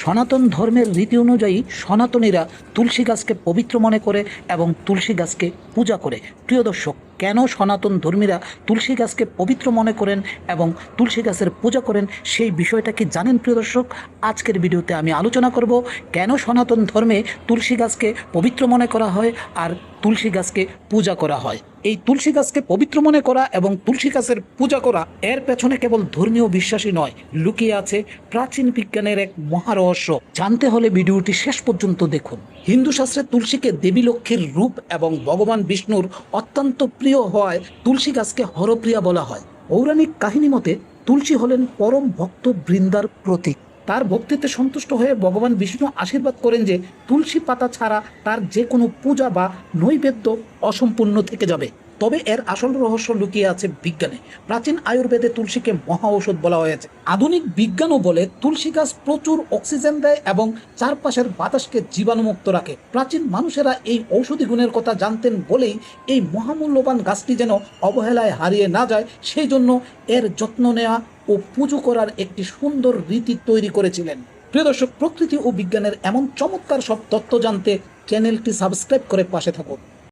সনাতন ধর্মের রীতি অনুযায়ী সনাতনীরা তুলসী গাছকে পবিত্র মনে করে এবং তুলসী গাছকে পূজা করে। প্রিয় দর্শক, কেন সনাতন ধর্মীরা তুলসী গাছকে পবিত্র মনে করেন এবং তুলসী গাছের পূজা করেন সেই বিষয়টা কি জানেন? প্রিয় দর্শক, আজকের ভিডিওতে আমি আলোচনা করব কেন সনাতন ধর্মে তুলসী গাছকে পবিত্র মনে করা হয় আর তুলসী গাছকে পূজা করা হয়। এই তুলসী গাছকে পবিত্র মনে করা এবং তুলসী গাছের পূজা করা এর পেছনে কেবল ধর্মীয় বিশ্বাসই নয়, লুকিয়ে আছে প্রাচীন বিজ্ঞানের এক মহারহস্য। জানতে হলে ভিডিওটি শেষ পর্যন্ত দেখুন। হিন্দু শাস্ত্রে তুলসীকে দেবী লক্ষ্মীর রূপ এবং ভগবান বিষ্ণুর অত্যন্ত প্রিয় হওয়ায় তুলসী গাছকে হরপ্রিয়া বলা হয়। পৌরাণিক কাহিনী মতে তুলসী হলেন পরম ভক্ত বৃন্দার প্রতীক। তার ভক্তিতে সন্তুষ্ট হয়ে ভগবান বিষ্ণু আশীর্বাদ করেন যে তুলসী পাতা ছাড়া তার যে কোনো পূজা বা নৈবেদ্য অসম্পূর্ণ থেকে যাবে। তবে এর আসল রহস্য লুকিয়ে আছে বিজ্ঞানে। প্রাচীন আয়ুর্বেদে তুলসীকে মহা ঔষধ বলা হয়েছে। আধুনিক বিজ্ঞানও বলে তুলসী গাছ প্রচুর অক্সিজেন দেয় এবং চারপাশের বাতাসকে জীবাণুমুক্ত রাখে। প্রাচীন মানুষেরা এই ঔষধি গুণের কথা জানতেন বলেই এই মহামূল্যবান গাছটি যেন অবহেলায় হারিয়ে না যায় সেই জন্য এর যত্ন নেওয়া ও পুজো করার একটি সুন্দর রীতি তৈরি করেছিলেন। প্রিয় দর্শক, প্রকৃতি ও বিজ্ঞানের এমন চমৎকার সব তথ্য জানতে চ্যানেলটি সাবস্ক্রাইব করে পাশে থাকুন।